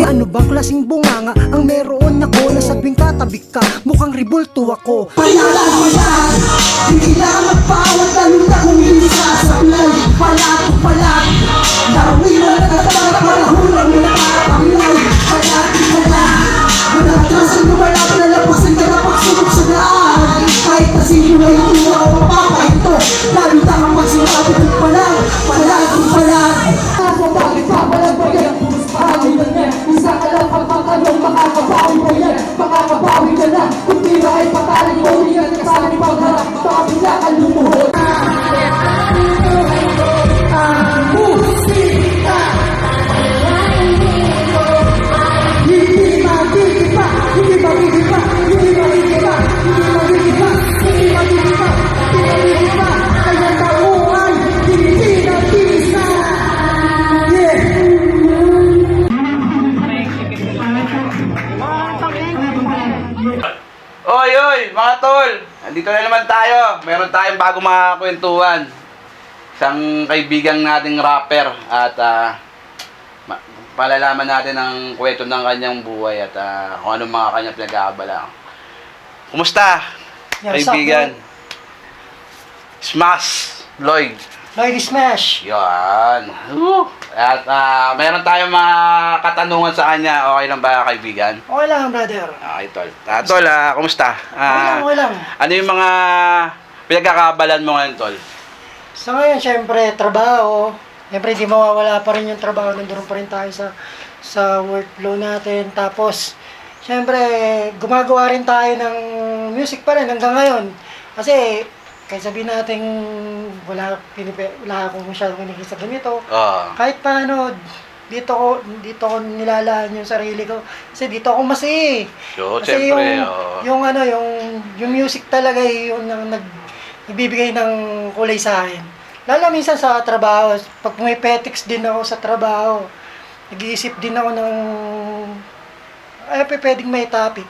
Ano bang klaseng bunganga ang meron ako na sabing tatabi ka? Mukhang ribulto ako. Payalan, hindi lang magpawat ang utak kung hindi sasablay. Palat, darawi mo na nagpaparahon ang nakakapangay. Palat, manatrasan mo malap na lapasin ka na pagsunod sa daan. Kahit na sino ay hindi ako mapapahito, lalo tamang magsinabi kong palat. Bakit papalag yan? Puros pahawi na yan. Isa ka lang ang pagtanong, makakabawi mo yan. Makakabawi ka na, kung di ba ay pataling mo. Ingat ka sa aking pagharap, baka bigla ka lumuhod. Musika! Hindi magigiba, hindi magigiba, hindi magigiba, hindi magigiba, hindi magigiba, hindi magigiba. Kaya tauhan, hindi nabisa. Oy, mga tol! Andito na naman tayo. Meron tayong bago mga kwentuhan. Isang kaibigan nating rapper at palalaman natin ang kwento ng kanyang buhay at kung anong mga kanyang pinag-aabala. Kumusta, kaibigan? Smash Lloyd. Lloyd Smash. Yan. At meron tayong mga katanungan sa kanya. Okay lang ba, kaibigan? Okay lang, brother. Okay, tol. Tol, kumusta? Okay lang. Ano yung mga pinagkakabalan mo ngayon, tol? Sa ngayon, syempre, trabaho. Syempre, di mawawala pa rin yung trabaho. Nandun pa rin tayo sa workflow natin. Tapos, syempre, gumagawa rin tayo ng music pa rin hanggang ngayon. Kasi, kahit sabihin natin wala akong masyadong kinikita sa ganito. Kahit paano, dito ko nilalaan yung sarili ko. Kasi dito ako masaya. So, kasi syempre, yung music talaga yung nagbibigay ng kulay sa akin. Lalo minsan sa trabaho, pag may petics din ako sa trabaho, nag-iisip din ako ng pwedeng may topic.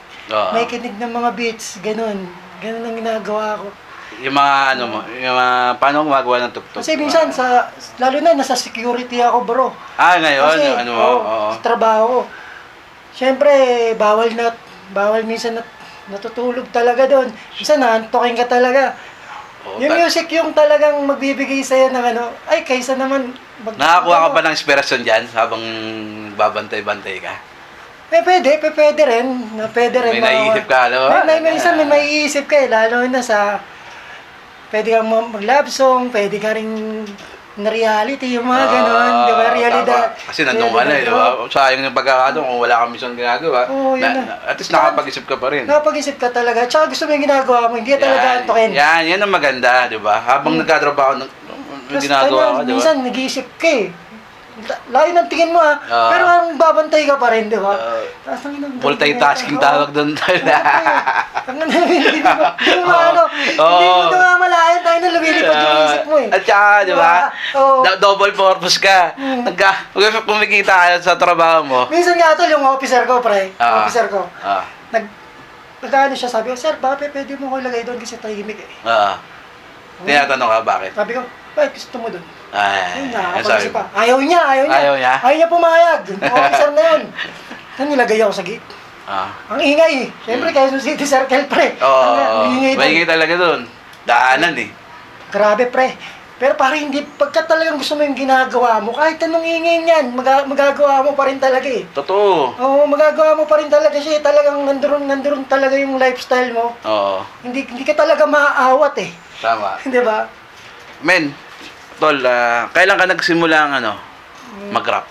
May kinig ng mga beats, ganun ang ginagawa ko. Yung mga paano gumagawa ng tugtog? Kasi minsan lalo na nasa security ako, bro. Ngayon, kasi, sa trabaho. Siyempre, bawal minsan natutulog talaga doon. Minsan naantokin ka talaga. Yung music yung talagang magbibigay sa'yo ng kaysa naman nakakuha ka ba ng inspirasyon dyan habang babantay-bantay ka? Pwede rin. May naiisip ka, Minsan may maiisip ka lalo na pwede kang mag-love song, pwede ka rin na reality, yung mga ganon, di ba? Realidad. Kasi nandun ka na, di ba? Sayang yung pagkakataon kung wala kang misyon ginagawa. At least nakapag-isip ka pa rin. Nakapag-isip ka talaga. Tsaka gusto mo yung ginagawa mo, hindi ka talaga antokin. Yan ang maganda, di ba? Habang nagkatrabaho ng ginagawa ka, di ba? Minsan nag-iisip ka layo ng tingin mo pero ang babantay ka pa rin, di ba? Multitasking tawag doon tayo. Hindi mo namamalayan tayo na lumilipad yung isip mo At saka, di ba? Double purpose ka. Kumikita ka sa trabaho mo. Minsan nga tol, yung officer ko, nag-ano siya, sabi ko, sir, bakit pwede mo ko ilagay doon kasi tahimik Tinatanong ka bakit? Sabi ko, bakit gusto mo doon? Sabi pa. Ayaw niya pumayag. Officer na yun. Nilagay ako sa gate. Ang ingay Siyempre, Quezon City Circle, pre. Maingay talaga doon. Daanan Grabe, pre. Pero parang hindi, pagka talagang gusto mo yung ginagawa mo, kahit anong ingay niyan, magagawa mo pa rin talaga Totoo. Oo, magagawa mo pa rin talaga siya. Talagang nandoon talaga yung lifestyle mo. Hindi ka talaga maaawat Tama. Di ba? Men, tol, kailan ka nagsimula mag-rap?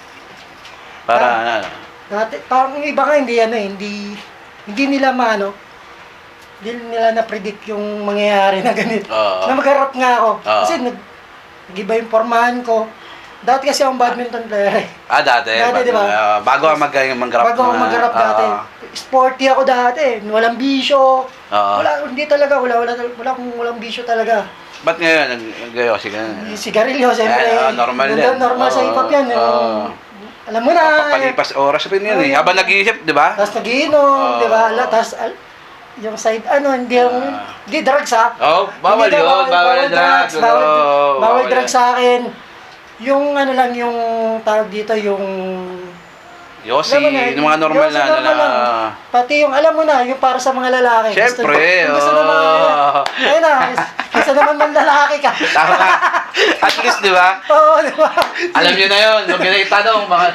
Para Dati, parang iba nga hindi hindi nila hindi nila na-predict yung mangyayari na ganito. Na mag-rap nga ako. Kasi nag-iba yung formahan ko. Dati kasi akong badminton player Dati, diba? Bago ka mag-rap. Bago ako mag-rap dati. Sporty ako dati. Walang bisyo. Walang bisyo talaga. Ba't ngayon nag-yosi ka na? Sigarilyo, siyempre. Normal yan. Normal sa hip-hop yan. Alam mo na. Papalipas oras rin yan Habang nag-iisip, di ba? Tapos nag-iinom, di ba? Tapos yung side, hindi drugs bawal yun. Bawal drugs. Bawal drugs sa akin. Yung ano lang, yung tawag dito, yung... Yossi, alam mo na, yung mga normal yung na, sa normal lang. Pati yung, alam mo na, yung para sa mga lalaki. Siyempre, gusto na mga, ayun na, gusto naman ng lalaki ka. Tama. At least, di ba? Oo, di ba? Alam nyo na yun. Huwag nyo na itanong. Mga...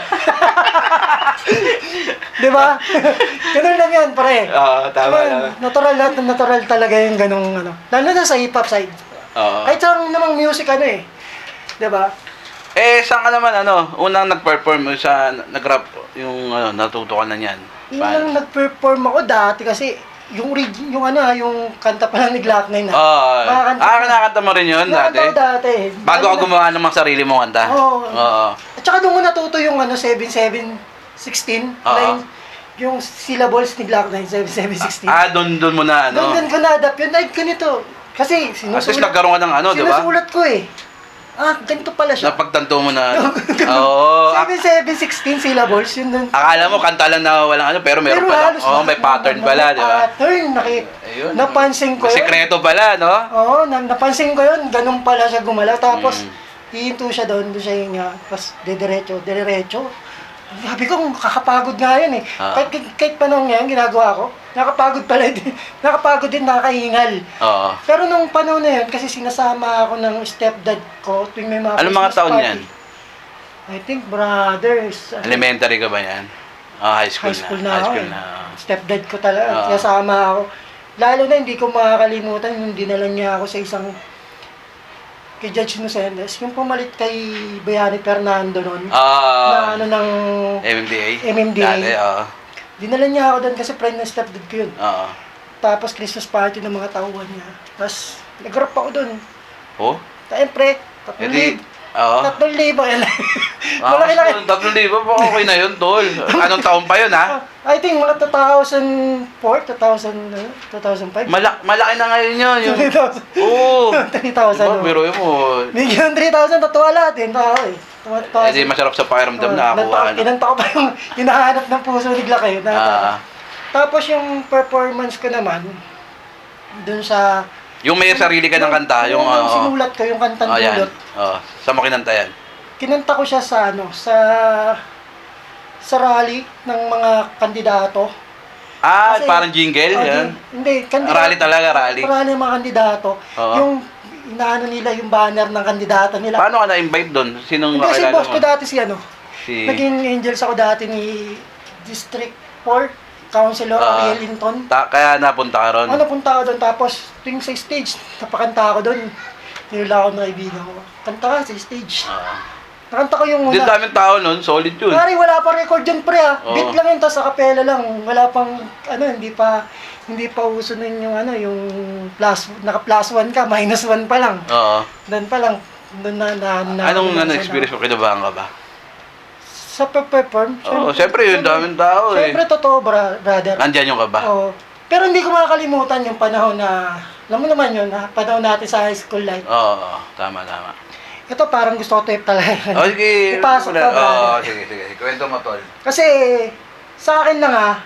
Di ba? Ganun lang yan, pare. Oo, tama. Natural, natural talaga yung ganung ano. Lalo na sa hip-hop side. Oo. Kahit sa namang music, ano eh. Di ba? Eh, saan ka naman, unang nag-perform sa, nag-rap, yung, natuto ka na niyan? Yung lang nag-perform ako dati kasi yung yung kanta pa lang ni Glock 9 na. Nakakanta mo rin yun dati? Nakakanta ko dati. Bago ka gumawa ng mga sarili mong kanta? Oo. At saka doon ko natuto yung 7716 Oo. line. Yung syllables ni Glock 9, 7716. Doon mo na, Doon ko na-adapt yun. Like, ganito. Kasi At least nagkaroon ka ng di ba? sinusulat ko eh. Ganito pala siya. Napagtanto mo na, Oo. 7716 syllables, yun doon. Akala mo kanta lang na walang pero meron pala. May pattern pala, di ba? Pattern, Ayun. napansin ko yun. Sikreto pala, no? Oo, napansin ko yun. Ganun pala siya gumalaw. Tapos, hihinto siya doon siya hinga. Tapos, diretso. Sabi ko, kakapagod nga yun eh. Kahit panahon ngayon, ginagawa ko, nakapagod pala din. Nakapagod din, nakakahingal. Oo. Pero nung panahon na yun, kasi sinasama ako ng stepdad ko tuwing may mga Anong mga Christmas taon party. yan? I think brothers. Elementary ka ba yan? High school na. High school na. Stepdad ko talaga. Sinasama ako. Lalo na hindi ko makakalimutan yung dinala niya ako sa isang kay Judge Inocendes, yung pumalit kay Bayani Fernando nun, na ano ng MMDA. Dati, dinala niya ako doon kasi friend ng stepdad ko yun. Oo. Tapos Christmas party ng mga tauhan niya. Tapos nag-rap ako doon. Oh? Siyempre, 3,000. 3,000. Malaki-laki. 3,000, okay na yun, tol. Anong taon pa yun, ha? I think mga 2004, 2005. Malaki na ngayon yun. 3,000. Oo. 3,000. Biro mo. Bigyan 3,000, tatuwa lahat eh. Tao eh. Di masarap sa pakiramdam na ako. Kinanta ko pa yung hinahanap ng puso ni Glock eh. Tapos yung performance ko naman, dun sa... Yung may sarili ka ng kanta, yung sinulat ko, yung kantang dulot. Saan mo kinanta yan? Kinanta ko siya sa sa rally ng mga kandidato. Kasi, parang jingle? Yan? Hindi, Rally talaga, rally. Rally ng mga kandidato. Yung inaano nila, yung banner ng kandidato nila. Paano ka na-invite doon? Sinong Kasi makilala boss mo? ko dati naging angels ako dati ni District 4. Councilor Ariel Linton. Kaya napunta ka ron? Napunta ako doon. Tapos, tuwing sa stage, napakanta ako doon. Nilala ko ng kaibigan ko. Kanta ka sa stage. Nakanta ko yung Hindi una. daming tao nun, solid yun. Pare, wala pa record yun, pre ah. Beat lang yun, tapos acapella lang. Wala pang, hindi pa uso nun yung yung naka plus 1 ka, minus 1 pa lang. Doon pa lang. Doon Anong experience mo? Kinabahan ka ba? Sa perform? Siyempre yun, daming tao eh. Siyempre, totoo, brother. Nandyan yung kaba? Oo. Pero hindi ko makakalimutan yung panahon na, alam mo naman yun, panahon natin sa high school life. Tama. Ito parang gusto ko tape talaga. Sige. Ipasok ka, brother. Sige. Kwento mo, tol. Kasi, sa akin na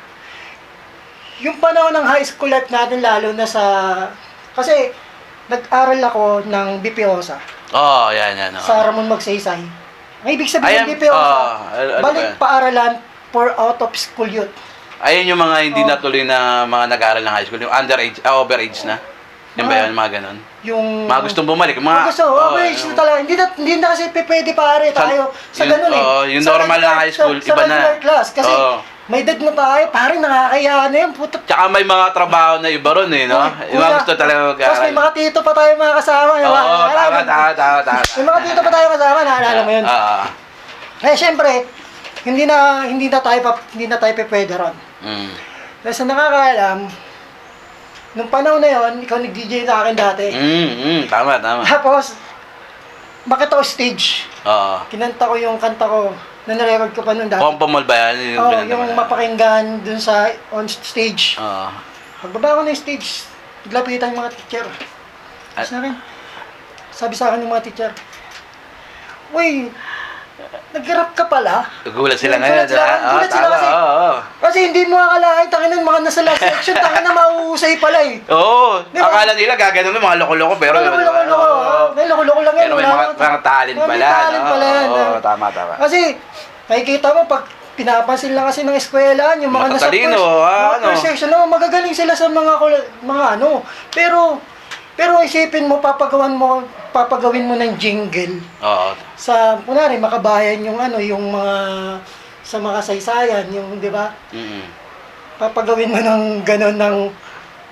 yung panahon ng high school life natin, lalo na kasi, nag-aral ako ng BPOSA. Yan. Sa Ramon Magsaysay. Ang ibig sabihin ng BPOSA, balik paaralan for out of school youth. Ayun yung mga hindi natuloy na mga nag-aaral ng high school, yung underage, overage na. Yung ba yun, mga ganun? Yung... Mga gustong bumalik. Overage na talaga. Hindi na kasi pwede pare tayo sa ganun eh. Yung normal na high school, iba na. Sa regular class. Kasi may edad na tayo, parang nakakaya na yun. Puto. Tsaka may mga trabaho na iba ron eh, no? Yung mga gusto talaga mag-aaral. Tapos may mga tito pa tayo mga kasama. Tama. May mga tito pa tayo kasama, naalala mo yun? Siyempre, hindi na tayo pwede ron. Kasi nakakaalam, nung panahon na yon, ikaw nag-DJ sa akin dati. Tama. Tapos, bakit ako stage? Kinanta ko yung kanta ko na narecord ko pa nung dati. Kompamol ba yan? Yung mapakinggan dun sa on stage. Pagbaba ko ng stage, naglapitan yung mga teacher. Sabi sa akin ng mga teacher, "Uy, nag-rap ka pala?" Gulat sila ngayon. Gulat sila kasi Kasi hindi mo akalain, tangin ng mga nasa last section, tangin na mauusay pala eh. Oo, Di ba? akala nila gaganon ng mga loko-loko pero Loko-loko lang yan. pero may mga talent May pala. talent pala yan. Oo, tama. Kasi, makikita mo, pag pinapansin lang kasi ng eskwelahan, yung mga nasa Matatalino, first section, magagaling sila sa mga ano. Pero isipin mo, papagawin mo ng jingle. Oo. Kunwari, makabayan yung mga, sa mga saysayan, yung, di ba? Papagawin mo ng gano'n ng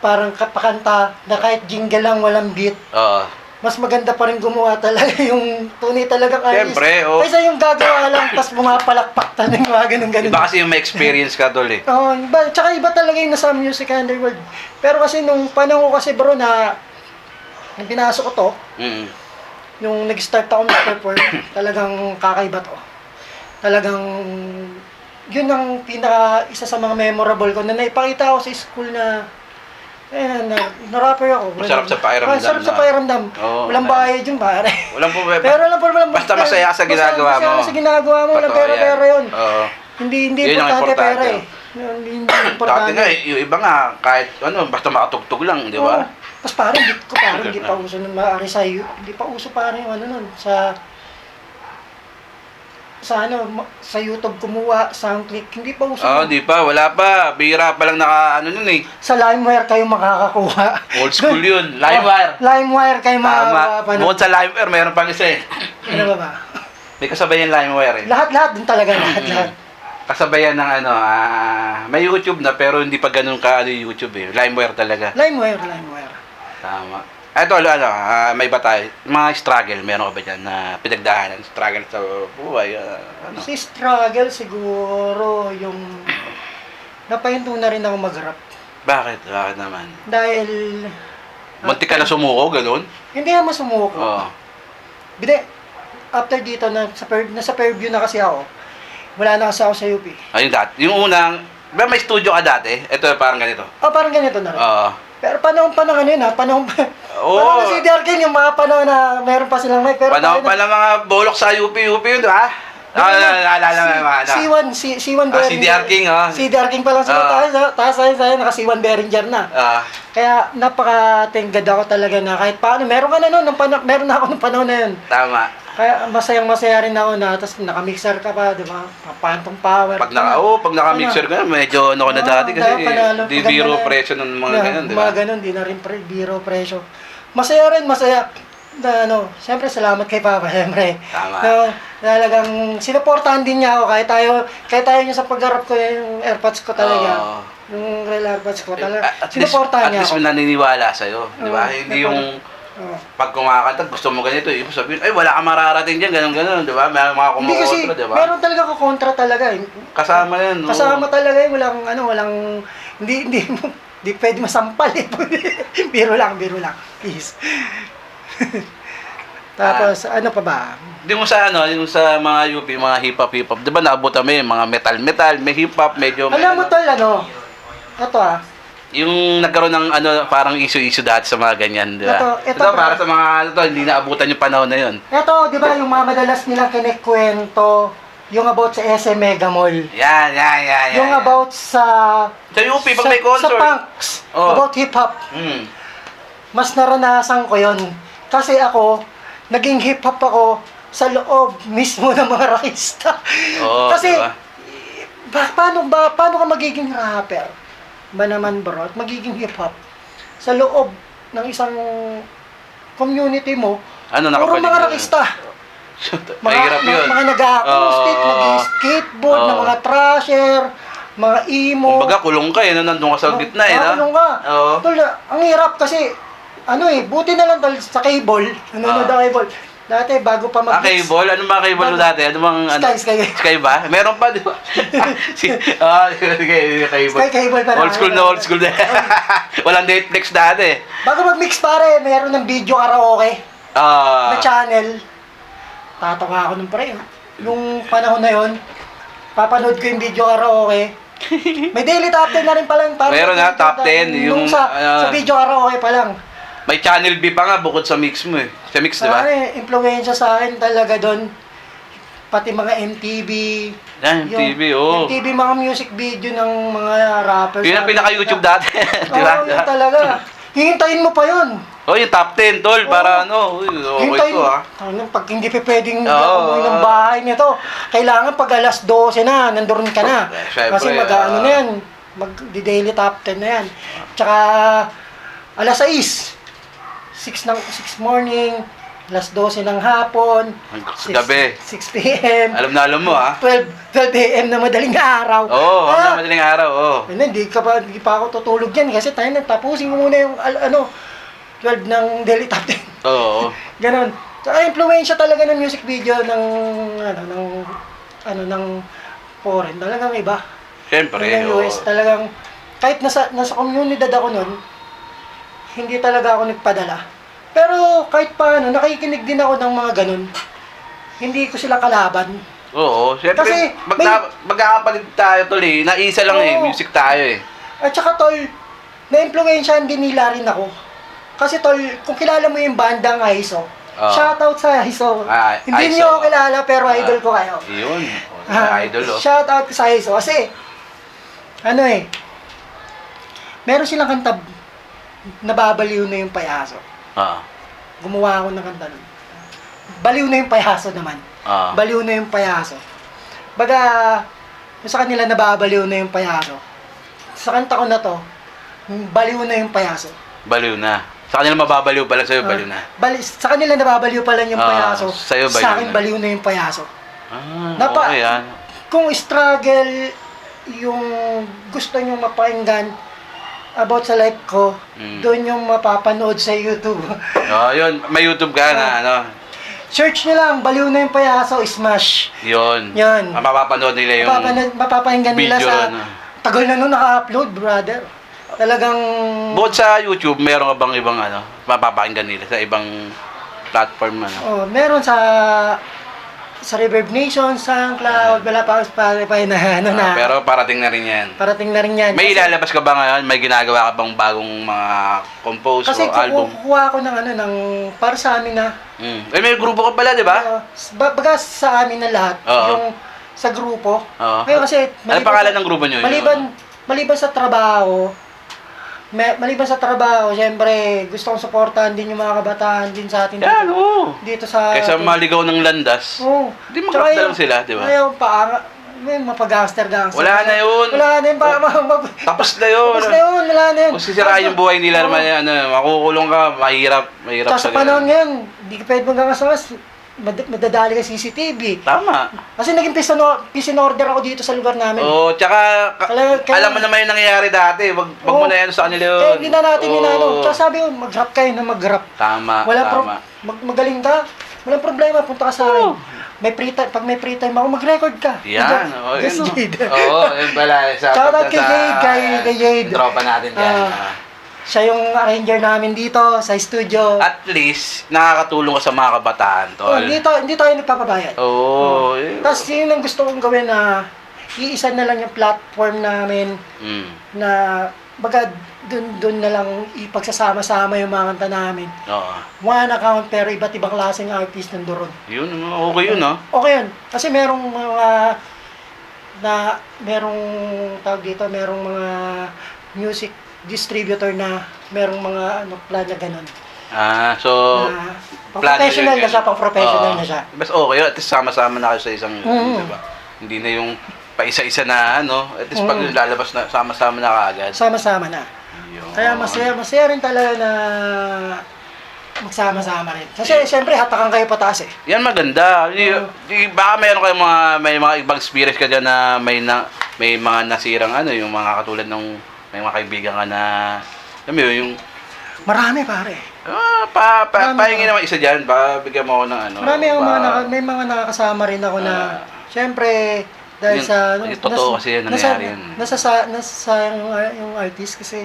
parang kapakanta na kahit jingle lang walang beat. Oo. Mas maganda pa rin gumawa talaga yung tunay talagang artist. Siyempre, oh. Kaysa yung gagawa lang, tapos pumapalakpak talaga yung mga ganun-ganun. Iba kasi yung may experience ka tol eh. Oo, tsaka iba talaga yung nasa music underworld. Pero kasi nung panahon ko kasi bro na nung pinasok ko to, nung nag-start ako mag-perform, talagang kakaiba to. Talagang yun ang isa sa mga memorable ko na naipakita ako sa school na na-rapper ako. Masarap sa pakiramdam. Masarap sa pakiramdam. Oo, Walang bayad yung pare. Walang problema. Pero Basta masaya ka sa ginagawa mo. Masaya sa ginagawa mo. Walang Totoo pera-pera yan. yun. Oo. Hindi Yun ang importante pera importante. eh. Hindi Dati importante. nga, yung iba nga, kahit basta makatugtog lang, di ba? Oo. Tapos parang hindi pa uso nun maaari sa hindi pa uso parang yung nun sa YouTube kumuha, SoundClick, hindi pa uso. Oo, di pa, wala pa. Bira pa lang nun eh. Sa LimeWire kayo makakakuha. Old school yun. LimeWire. LimeWire kayo makakakuha. Tama. Bukod sa LimeWire, meron pang isa eh. Ano ba? May kasabayan LimeWire eh. Lahat din talaga, lahat. Kasabayan ng may YouTube na pero hindi pa ganun ka YouTube eh. LimeWire talaga. LimeWire. Tama. Ito, may ba tayo? Mga struggle, meron ka ba dyan na pinagdaanan? Struggle sa buhay? Si struggle siguro yung napahinto na rin ako mag-rap. Bakit? Bakit naman? Dahil Munti ka na sumuko, ganun? hindi naman sumuko. Oo. After dito, nasa Fairview na kasi ako. Wala na kasi ako sa UP. Ayun dati. Yung unang, ba may studio ka dati? Ito parang ganito. Parang ganito na rin. Oo. Pero panahon yun ha, panahon Oo. na si Darkin, yung mga panahon na meron pa silang mic. Pero Panahon pa ng mga bolok sa UP yun, di ba? Naalala mo naman. C1 Si DR King, oh. Si DR King pa lang sila tayo sa'yo, naka C1 Behringer na. Kaya napaka-tinggad ako talaga na kahit paano, meron ka na noon, meron na ako nung panahon na yun. Tama. Kaya masayang-masaya rin ako na, tapos naka-mixer ka pa, di ba? Phantom power. Pag naka-mixer ka, medyo na dati kasi di biro presyo ng mga ganun, di ba? Mga ganun, di na rin biro presyo. Masaya. Siyempre salamat kay Papa, siyempre. Tama. Talagang sinuportahan din niya ako, kahit tayo niya sa pagharap ko, yung AirPods ko talaga. Yung real AirPods ko talaga. Sinuportahan niya ako. At least naniniwala sa'yo, di ba? Hindi yung pag kumakanta, gusto mo ganito, ibig sabihin, ay wala kang mararating dyan, ganun, di ba? May mga hindi kasi, kumukontra, di ba? meron talaga kukontra talaga. Kasama yan, no? Kasama talaga yun, hindi pwede masampal eh. Biro lang, please. Tapos, ano pa ba? Di mo sa yung sa mga UP, mga hip-hop, di ba naabot kami, mga metal, may hip-hop, medyo... Alam mo tol, ito yung nagkaroon ng parang issue dati sa mga ganyan, di ba? Ito, para sa mga hindi naabutan yung panahon na yun. Ito, di ba yung mga madalas nilang kinikwento, yung about sa SM Mega Mall. Yan. Yung about sa UP, pag may concert. Sa punks, about hip-hop. Mas naranasan ko yun. Kasi ako, naging hip-hop ako sa loob mismo ng mga rockista. Kasi, diba? paano ka magiging rapper? Ba naman bro, at magiging hip-hop sa loob ng isang community mo, puro mga rockista. Mahirap yun. Mga nag-acoustic, nag-skateboard, na mga thrasher, mga emo. Kumbaga, kulong ka nandun ka sa gitna kulong ka. Tol, ang hirap kasi, buti na lang tol, sa cable, nanonood ang cable. Dati, bago pa mag-mix. Cable? Ano mga cable mo dati? Ano bang, Sky ba? Meron pa, di ba? Cable. Sky cable pa lang. Old school na. Walang Netflix dati. Bago mag-mix pare, meron ng video karaoke. Na channel. Tatawa ako nung pre. Nung panahon na yon, papanood ko yung video karaoke. May daily top 10 na rin pala yung meron na, top 10. Yung sa video karaoke pa lang. May channel B pa nga bukod sa mix mo eh. Sa mix, di ba? Influensya sa akin talaga doon. pati mga MTV. Yan, MTV, oh. MTV, mga music video ng mga rappers. Yun ang pinaka-YouTube dati. Di ba? Oo, yun talaga. Hihintayin mo pa yun. Oh, yung top 10, tol, para ano. Uy, okay Hintayin to, mo. ah. Ano, pag hindi pa pwedeng Oo. umuwi ng bahay nito, kailangan pag alas 12 na, nandun ka na. Syempre, Kasi mag-ano na yan, mag-daily top 10 na yan. Tsaka, alas 6. 6 morning, alas 12 ng hapon, Gabi. 6 p.m. Alam na alam mo, ah. 12 a.m. na madaling araw. Oo, ano madaling araw, oo. Hindi pa ako tutulog yan kasi tayo tapusin ko muna yung 12 ng daily top 10. Oo. Ganon. Saka impluwensya talaga ng music video ng foreign. Talagang iba. Siyempre, Talagang oo. US. Talagang kahit nasa komunidad ako nun, hindi talaga ako nagpadala. Pero kahit paano, nakikinig din ako ng mga ganun. Hindi ko sila kalaban. Oo, siyempre, Kasi magkakapalit tayo, tol, eh. Naisa lang, eh. Oo. Music tayo, eh. At saka tol, na-impluwensyahan din nila rin ako. Kasi tol, kung kilala mo yung bandang ISO, shoutout sa ISO. Hindi ISO. niyo ako kilala pero idol ko kayo. Yun. Idol, oh. Shoutout sa ISO. Kasi, meron silang kanta, nababaliw na yung payaso. Oo. Gumawa ako ng kanta nun. Baliw na yung payaso naman. Oo. Baliw na yung payaso. Baga, yung sa kanila nababaliw na yung payaso. Sa kanta ko na to, baliw na yung payaso. Baliw na. Sa kanila mababaliw pala, sa'yo baliw na. Sa kanila nababaliw pa lang yung payaso. Sa'yo baliw Sa akin na. baliw na yung payaso. Okay, yan. Kung struggle yung gusto nyo mapakinggan about sa life ko, doon yung mapapanood sa YouTube. Yun. May YouTube ka na, ano. Search nyo lang, baliw na yung payaso, smash. Yun. Yan. Mapapanood nila yung Mapapakinggan nila video, sa... ano. Tagal na nung naka-upload, brother. Talagang... Bukod sa YouTube, meron ka bang ibang ano, mapapakinggan nila sa ibang platform, ano? meron sa Reverb Nation, SoundCloud, wala pa ako Spotify na na. Pero parating na rin yan. Parating na rin yan. May ilalabas ka ba ngayon? May ginagawa ka bang bagong mga compose Kasi o album? kukuha ako ng para sa amin na. May grupo ka pala, di ba? Baga sa amin na lahat, Oo. yung sa grupo. Oo. Ngayon kasi, Ano pangalan ng grupo nyo? Maliban sa trabaho, syempre, gusto kong supportahan din yung mga kabataan din sa atin Yan, oo. dito sa... Kaysa maligaw ng landas. Oo. Di mag-rap na lang sila, di ba? Ayaw pa, may mapag-gangster. Wala na yun. Wala na yun. Tapos na yun. Tapos na yun, wala na yun. Kung sisirain yung buhay nila naman, makukulong ka, mahirap Tapos sa panahon ngayon, hindi ka pwede mag-angas-angas. Madadali ka CCTV. Tama. Kasi naging peace and order ako dito sa lugar namin. Oo, tsaka alam mo naman yung nangyayari dati. Wag mo na yan sa kanila yun. Hindi na natin yun. Tsaka sabi ko, mag-rap kayo na mag-rap. Tama, tama. Magaling ka. Walang problema, punta ka sa akin. Pag may free time ako, mag-record ka. Yan. Just Jade. Oo, yun pala. Shoutout kay Jade, kay Jade. Tropa natin dyan. Siya yung arranger namin dito sa studio. At least, nakakatulong ka sa mga kabataan, tol. Hindi tayo nagpapabayad. Oo. Tapos yun ang gusto kong gawin na iisa na lang yung platform namin na baga dun na lang ipagsasama-sama yung mga kanta namin. Oo. One account pero iba't ibang klaseng artist nandoon. Yun, okay yun, no? Okay yun. Kasi merong tawag dito, merong mga music distributor na merong mga plan na ganun. So, professional na siya, pang-professional na siya. Basta okay, at least sama-sama na kayo sa isang, diba? Hindi na yung paisa-isa na, at least pag lalabas na, sama-sama na kaagad. Sama-sama na. Yun. Kaya masaya rin talaga na magsama-sama rin. Kasi siyempre, hatakan kayo pataas eh. Yan maganda. Baka mayroon kayong may mga ibang experience ka dyan na may mga nasirang yung mga katulad ng may mga kaibigan ka na, alam mo yung... Marami pare. Pahingin naman isa dyan, bigyan mo ako ng May mga nakakasama rin ako na, siyempre, dahil sa... Totoo kasi yan, nangyari yan. Nasasayang yung artist kasi,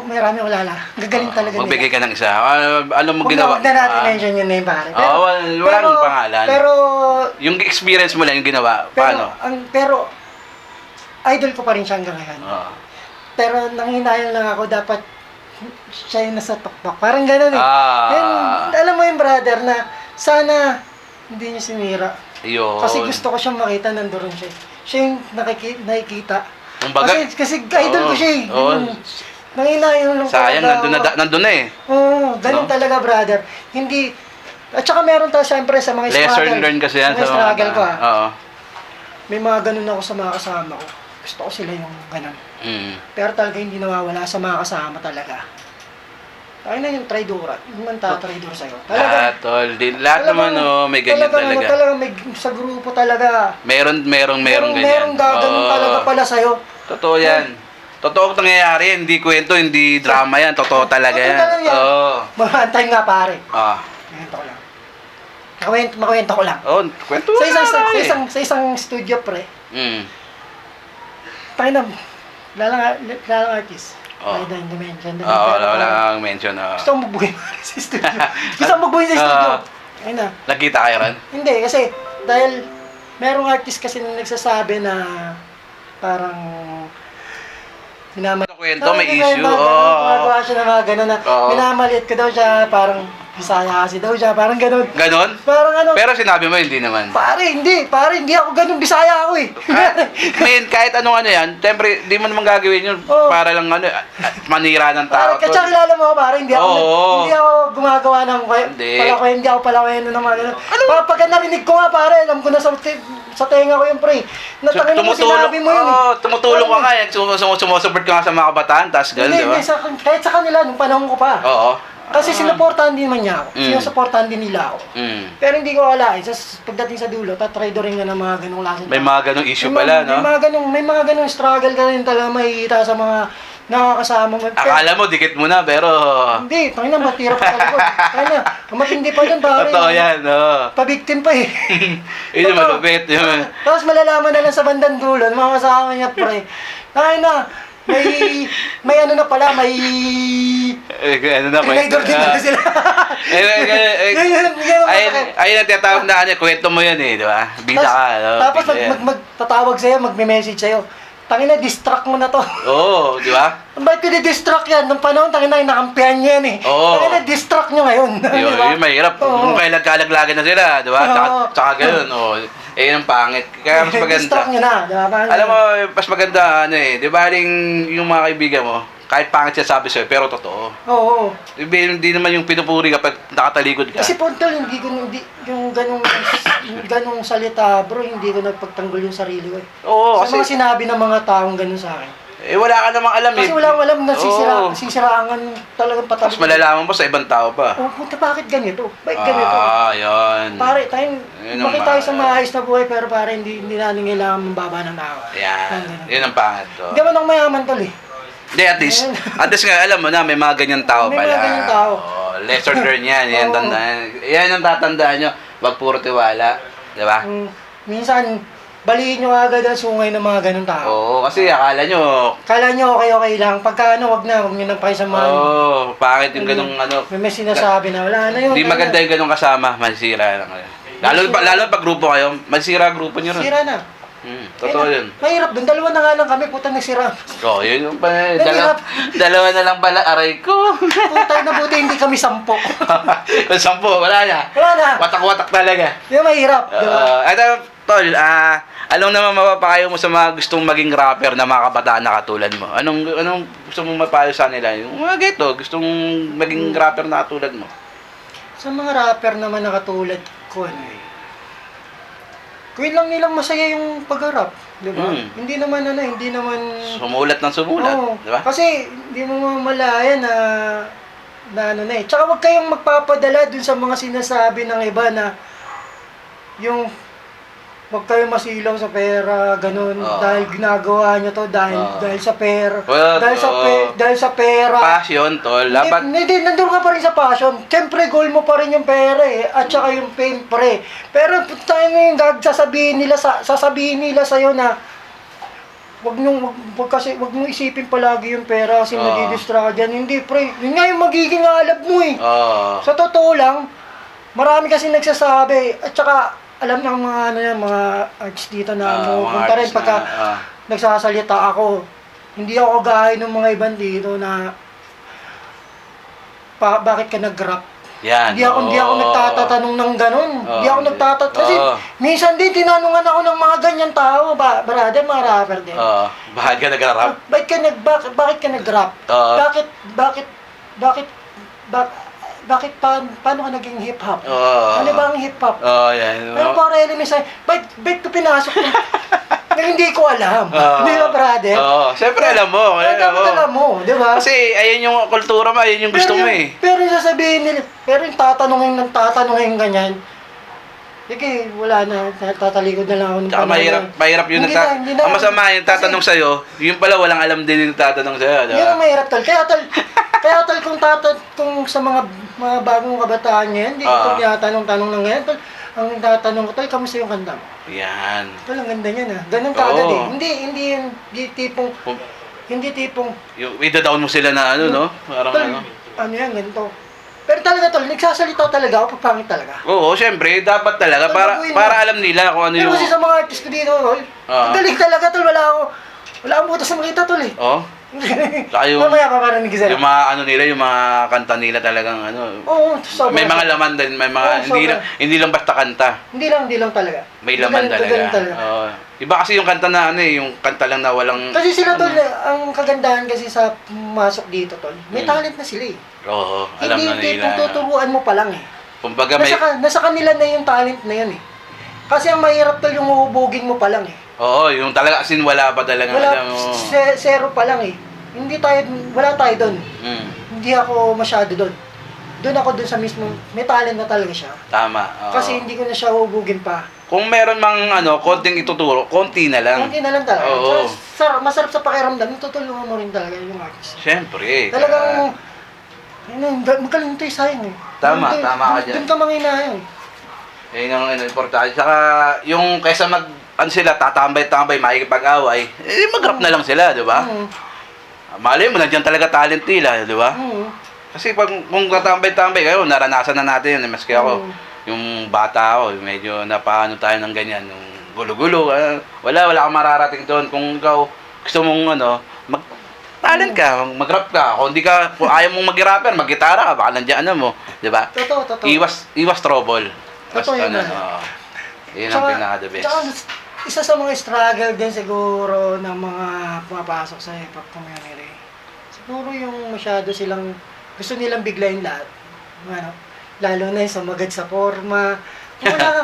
marami akong lala. Gagaling talaga nila. Magbigay ka ng isa. Ano mo ginawa? Huwag na natin mention yung name pare. Wala nang pangalan. Pero... Yung experience mo lang, yung ginawa, paano? Pero, idol ko pa rin siya hanggang ngayon. Pero nanghinayang lang ako, dapat siya yung nasa tuktok. Parang gano'n eh. Alam mo yung brother na sana Hindi niya sinira. Yun. Kasi gusto ko siyang makita nandoon siya. Siya yung nakikita. Kumbaga, Kasi idol ko siya eh. Oo. Nanginayon lang Sayang, talaga ako. nandun na eh. Oo, ganun No? talaga, brother. Hindi, at saka meron tayo siyempre sa mga Lesson struggle. learned kasi yan Mga sa struggle ko ah. Oo. May mga ganun ako sa mga kasama ko. Gusto ko sila yung ganun. Mm. Pero talaga hindi nawawala sa mga kasama talaga. Tayo na yung traidora. Yung mantatraidor sa'yo. Lahat, tol. Lahat naman, may ganyan talaga. Talaga, may, sa grupo talaga. Merong ganyan. Merong gaganon Oo. talaga pala sa'yo. Totoo yan. Totoo nangyayari yan. Hindi kwento, hindi drama yan. Totoo talaga Totoo yan. talaga yan. Oo. Mahantay nga pare. Ah. Kwento ko lang. Makwento ko lang. Oh, kwento Sa isang studio pre, Mm. tayo na, lalang artist. Oh. Tayo na yung dimension. Oo, wala kang mention. Gusto kong magbuhay sa studio. Gusto kong magbuhay sa studio. Ayun na. Nakita kayo ron? Hindi, kasi dahil merong artist kasi na nagsasabi na parang minamaliit. Sa kwento, may issue. Gumagawa siya ng mga gano'n na Oo. minamaliit ko daw siya, parang Bisaya kasi daw siya, parang gano'n. Ganon? Parang ano, Pero sinabi mo, hindi naman. pare, hindi ako ganun, Bisaya ako eh. Men, kahit anong ano yan, siyempre, di mo naman gagawin yun Oo. para lang manira ng tao. Pare, kasi kilala mo ako, pare, hindi Oo. ako gumagawa ng Hindi. hindi ako palakwento ng mga ganun. Pagka narinig ko nga, pare, alam ko na sa tenga ko yung pre. Natangin mo sinabi mo yun eh. Oo, tumutulong ka Parang- nga yan. Sumusupport ka nga sa mga kabataan, tas gano'n, di ba? Hindi, kahit sa kanila, nung panahon ko pa. Oo. Kasi sinuportahan din naman niya ako. Mm. Sinusuportahan din nila ako. Mm. Pero hindi ko wala. Pagdating sa dulo, tatradorin ka ng mga ganong klaseng May tao. mga ganong issue pala, no? May mga ganong struggle ka rin talaga makikita sa mga nakakasama mo. Akala mo, dikit mo na, pero... Hindi, tangina, matira pa sa likod. Tangina, ang matindi pa dun, pare. Totoo yan, oo. Pabiktim pa eh. Yun yung malupit. Yun. Tapos malalaman na lang sa bandang dulo, ng mga kasama niya, pre. Tangina, may ano na pala, may... Ano na, Traitor din na sila. Ayun ang tinatawag na ano, kwento mo yan eh, di ba? Bida ka, no? Tapos Bida yan. magtatawag sa'yo, magme-message sa'yo. Tangina, distract mo na to. Oo, di ba? Bakit ko di-distract yan? Nung panahon, tangina, nakampihan niya yan eh. Oo. Tangina, distract nyo ngayon. Yun, Di ba? yun mahirap. Oo. Kung kailan kalaglagan na sila, di ba? Tsaka ganun, oh. Eh, yun ang pangit. Kaya mas maganda. Distract nyo na, di ba? Alam mo, mas maganda, ano eh, di ba yung mga kaibigan mo, kahit pangit siya sabi sa'yo, pero totoo. Oo. Hindi naman yung pinupuri kapag nakatalikod ka. Kasi Pontol, yung ganong salita, bro, hindi ko nagpagtanggol yung sarili ko eh. Oo, Sa mga kasi, sinabi ng mga taong ganon sa akin. wala ka namang alam eh. Kasi walang alam na Oo. sisirangan talagang patabi. Mas malalaman mo sa ibang tao pa. Oh, puta, bakit ganito? Bakit ganito? Yun. Pare, tayo, Yun ang bakit tayo sa mahal. maayos na buhay, pero pare, hindi natin kailangan mambaba ng tao. Yan. Yun ang pangit ko. Hindi man ako mayaman tol eh. Hindi, at least nga alam mo na, may mga ganyan tao May pala. mga ganyan tao. Oo, lesson learned yan. Yan, Oo. yan ang tatandaan nyo. Wag puro tiwala. Di ba? Minsan, balihin nyo agad ang sungay ng mga ganun tao. Oo, kasi akala nyo, Kala nyo okay lang. Pagka ano, wag nyo nang pakisamahan. pangit yung ganung ano. May sinasabi na wala na yun. Hindi maganda yung ganung kasama, masisira lang kayo. Lalo pag grupo kayo, masisira ang grupo nyo rin. Sira na. Totoo yun. Mahirap dun. Dalawa na nga lang kami. Puta, nagsira. Oo, yun yung pa. Mahirap. Dalawa na lang pala, aray ko. Puta, na buti hindi kami 10. Sampo, wala na. Wala na. Watak-watak talaga. Yung mahirap. Di ba? Ito, tol, anong naman mapapayo mo sa mga gustong maging rapper na mga kabataan na katulad mo? Anong gusto mong mapayo sa nila? Yung mga geto, gustong maging rapper na katulad mo? Sa mga rapper naman na katulad ko, ano eh. Kuya lang nilang masaya yung pag-rap, di ba? Hindi naman Sumulat ng sumulat, Oo, di ba? kasi hindi mo mamalaya na ano na eh. Tsaka wag kayong magpapadala dun sa mga sinasabi ng iba na yung wag kayong masilaw sa pera, ganun, dahil ginagawa nyo to dahil sa pera. Well, dahil sa pera. Passion, tol. Dapat, Hindi, nandun ka pa rin sa passion. Siyempre, goal mo pa rin yung pera eh. At saka yung fame pre. Pero tayo na yung sasabihin nila sa'yo na wag mo isipin palagi yung pera kasi nadidistract ka dyan. Hindi pre, yun nga yung magiging alab mo eh. Sa totoo lang, marami kasi nagsasabi. At saka, alam ng mga arts dito na punta rin pagka nagsasalita ako. Hindi ako gaya ng mga ibang dito na bakit ka nag-rap? Yan. Hindi ako nagtatatanong ng ganun. Hindi ako nagtatatanong. Kasi Oo. minsan din tinanungan ako ng mga ganyan tao, brother, mga rapper din. Oo. Bakit ka nag-rap? Bakit ka nag-rap? Oo. Bakit paano ka naging hip-hop? Oo. Ano ba ang hip-hop? Oo, yan. Pero para elements ay, bakit ko pinasok yun? Na hindi ko alam. Oo. Di ba, brother? Oo. Siyempre alam mo. Dapat alam mo, di ba? Kasi ayan yung kultura mo, ayan yung gusto mo eh. Pero yung sasabihin nila, pero yung tatanungin ganyan, sige, wala na, tatalikod na lang ako ng Tsaka mahirap yun. Hindi na. Ang masama yung tatanong sa'yo, yung pala walang alam din yung tatanong sa'yo. Yun ang mahirap tol. Kaya tol, kung sa mga bagong kabataan ngayon, hindi ko tinatanong-tanong na ngayon, tol, ang tatanong ko, tol, kamusta yung kanta mo? Yan. Tol, ang ganda niya na. Ganun kagad Oo. eh. Hindi tipong, Yung ida-down mo sila na ano, no? Parang tol, ano. ano yan, ganito. Pero talaga tol, nagsasalita talaga ako pag pangit talaga. Oo, syempre, dapat talaga Tol, para baguhin mo. para alam nila kung ano Pero yung kasi sa mga artist ko dito, tol, ang galing talaga tol, wala akong butas na makita tol eh. Oh, Saka Mamaya paparinig sa'yo. yung mga ano nila, yung mga kanta nila talagang ano. Oo, sobra. May mga laman din, may mga Oo, sobra. hindi lang basta kanta. Hindi lang talaga. May laman Ganun talaga. Oo. Iba kasi yung kanta na ano eh, yung kanta lang na walang Kasi sila tol, ano. ang kagandahan kasi sa pumasok dito tol, may talent na sila eh. Oo, alam Hindi na nila. tipong tuturuan mo pa lang eh. Kumbaga may Nasa kanila na yung talent na yun eh. Kasi ang mahirap tol yung uhubugin mo pa lang eh. Oo, yung talaga asin wala pa talaga alam mo. Zero pa lang eh. Wala tayo doon. Mm, Hindi ako masyado doon. Doon ako doon sa mismo, may talent na talaga siya. tama. Oo. Kasi hindi ko na siya uhubugin pa. Kung meron mang ano, konting ituturo, konti na lang. Konti na lang talaga. Oo. Masarap sa pakiramdam, tutulungan mo rin talaga yung artist. Siyempre. Talagang, magaling tayo sayang eh. Tama ka dyan. Doon ka manginayang. Yun ang ano, importante. Saka yung kaysa sila, tatambay-tambay, makikipag-away, mag-rap na lang sila, di ba? Malay mo, nandiyan talaga talent nila, di ba? Kasi kung tatambay-tambay kayo, naranasan na natin yun. Maski ako, yung bata ako, medyo napaano tayo ng ganyan, yung gulo-gulo. Wala kang mararating doon. Kung ikaw gusto mong talent ka, mag-rap ka. Kung ayaw mong mag-rapper, mag-gitara ka, baka nandiyan mo, di ba? Totoo. Iwas trouble. Totoo yun. Yun ang pinaka-the best. Tsaka, isa sa mga struggle din siguro ng mga pumapasok sa hip-hop community. Siguro yung masyado silang, gusto nilang biglayin lahat. Ano, lalo na yung sumagad sa forma.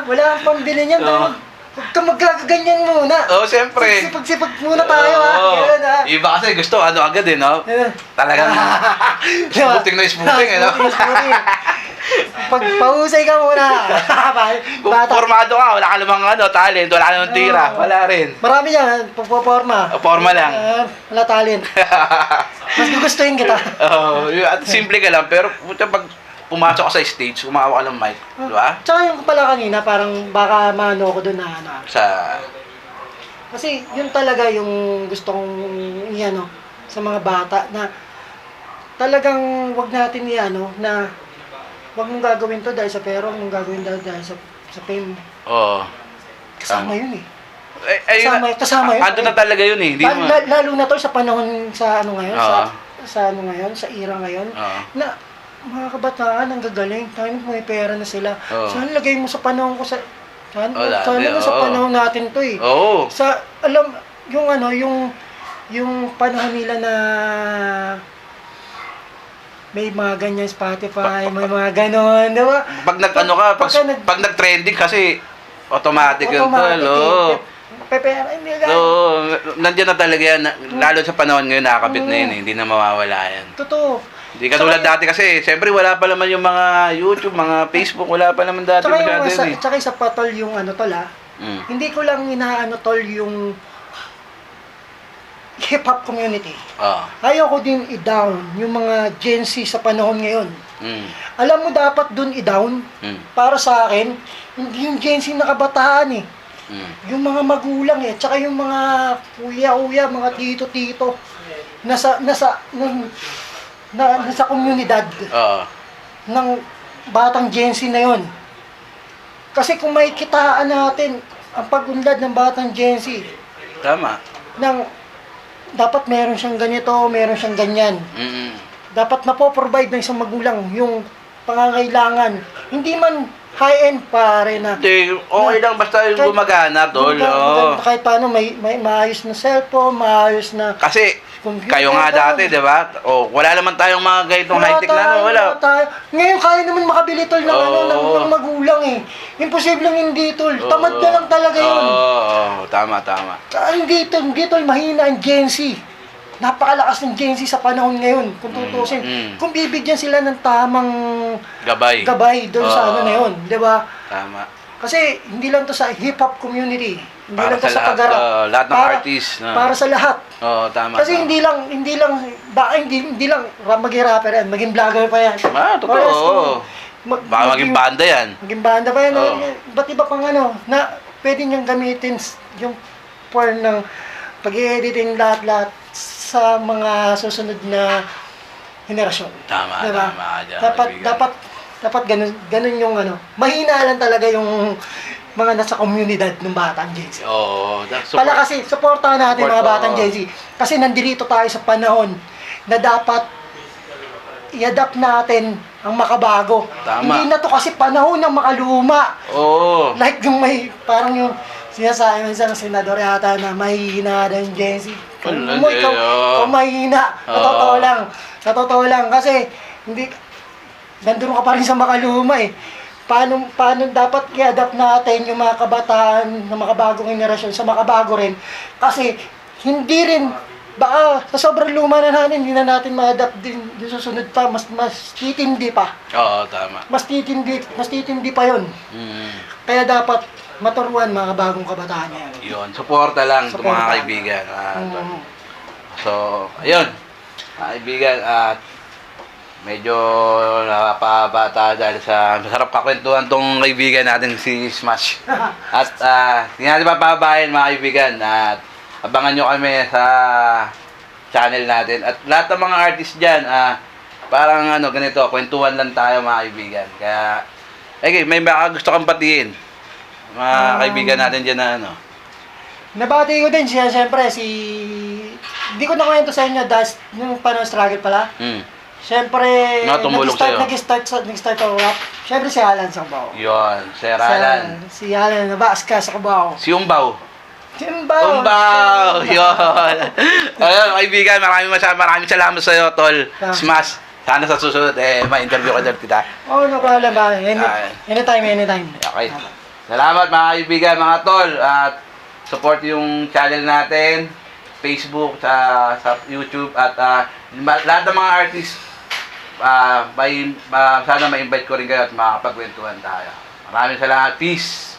Wala kang pambili niyan. Oo. Huwag ka magkakaganyan muna. Oo, siyempre. Sipag muna tayo ha. Ganun ha. Iba kasi gusto, agad eh, no? Talagang smoothing na smoothing, eh, no? Smoothing. Pag pahusay ka muna. Kung Bata. formado ka, wala ka namang talent, wala ka namang tira, wala rin. Marami yan, pagpoporma. Forma lang. Wala talent. Mas gugustuhin kita. At simple ka lang, pero pag pumasok ka sa stage, umawa ka ng mic, di ba? Tsaka yung pala kanina, parang baka mano ko doon na ano. Kasi yun talaga yung gusto kong sa mga bata na talagang wag natin na wag mong gagawin to dahil sa pera, wag mong gagawin dahil sa fame. Oo. Kasama yun eh. Kasama yun. Ando na talaga yun eh. Hindi mo. Lalo na to sa panahon sa ngayon, Oo. sa era ngayon, Oo. na mga kabataan ang gagaling, tayo may pera na sila. Oo. Sana lagay mo sa panahon ko sa sana Oo, sa panahon natin to eh. Oo. Sa yung panahon nila na may mga ganyan Spotify, may mga ganon, di ba? Pag pag nag-trending kasi automatic yun tol. Oo. Pepera, hindi ganyan. So, nandiyan na talaga yan. Lalo sa panahon ngayon, nakakabit na yun eh. Hindi na mawawala yan. Totoo. Hindi katulad dati kasi, siyempre wala pa naman yung mga YouTube, mga Facebook, wala pa naman dati masyado yun eh. Tsaka isa pa tol yung tol Hindi ko lang tol yung hip-hop community. Ayaw ko din i-down yung mga Gen Z sa panahon ngayon. Alam mo dapat dun i-down para sa akin, hindi yung Gen Z na kabataan eh. Yung mga magulang eh, tsaka yung mga kuya-kuya, mga tito-tito nasa komunidad ng batang Gen Z na yon. Kasi kung may kitaan natin ang pag-unlad ng batang Gen Z, Tama. Dapat meron siyang ganito, meron siyang ganyan. Dapat mapoprovide ng isang magulang yung pangangailangan. Hindi man high-end pare na. Hindi, okay lang basta yung Kahit- gumagana, tol. Oo. Kahit paano may maayos na cellphone, maayos na Kasi, computer, kayo nga dati, di ba? O, wala naman tayong mga ganitong high-tech na, ano, wala. tayo. Ngayon kaya naman makabili tol ng Oo. ng magulang eh. Imposibleng hindi tol. Tamad na lang talaga yun. Oo, tama. Hindi tol mahina ang Gen Z. Napakalakas ng Gen Z sa panahon ngayon. Kung tutusin, kung bibigyan sila ng tamang gabay doon sa Oo. ano na yun, di ba? Tama. Kasi hindi lang to sa hip-hop community. Hindi Para lang to sa sa lahat, paggarap. lahat ng artist, no? Para sa lahat. Oo, tama. Kasi hindi lang hindi lang maging rapper yan, maging vlogger pa yan. Totoo. Or else, Baka maging banda yan. maging banda pa yan. Oo. Ba't iba pang ano, na pwede niyang gamitin yung porn ng pag-i-editing lahat-lahat sa mga susunod na henerasyon. Tama, Diba? tama ka dyan, Dapat kaibigan. ganun yung ano, mahina lang talaga yung mga nasa komunidad ng batang Gen Z. Oo. Pala kasi, supportahan natin mga batang Gen Z. Kasi nandito tayo sa panahon na dapat i-adapt natin ang makabago. Tama. Hindi na to kasi panahon ng makaluma. Oo. Like yung parang yung sinasabi ng isang senador yata na mahihina daw yung Gen Z. Wala, Mo, ikaw mahihina. Sa totoo lang. Kasi, hindi, nandun ka pa rin sa makaluma eh. Paano dapat i-adapt natin yung mga kabataan ng makabagong henerasyon sa makabago rin. Kasi, hindi rin, baka sa sobrang luma na natin, hindi na natin ma-adapt din susunod pa, mas titindi pa. Oo, tama. Mas titindi pa yun. Kaya dapat maturuan mga bagong kabataan yan. Yun, suporta lang ito mga Suporta. kaibigan. So, ayun. Mga kaibigan, at medyo napabata dahil sa masarap kakwentuhan tong kaibigan natin si Smash. At hindi natin papabayan mga kaibigan at abangan nyo kami sa channel natin. At lahat ng mga artist dyan, parang ano, ganito, kwentuhan lang tayo mga kaibigan. Kaya, may baka gusto kang batiin. Mga kaibigan natin dyan na ano. Nabati ko din siya, siyempre, hindi ko nakwento sa inyo, nung panahon struggle pala. Siyempre, Tumulong sa'yo. nag-start ako rap. Siyempre si Alan sa Cubao. Yun, Sir Alan. Si Alan, nabaas ka sa Cubao. Si Umbaw. Timbaw! Umbaw! Yun. Ayun, kaibigan, maraming salamat sa iyo, Tol. Smash. Sana sa susunod, ma-interview ka dyan kita. Oh, no problem ba? Anytime. Okay. Salamat mga kaibigan, mga Tol. At support yung channel natin, Facebook, sa YouTube, at lahat ng mga artists, sana ma-invite ko rin kayo at makakapagkwentuhan tayo. Maraming salamat. Peace!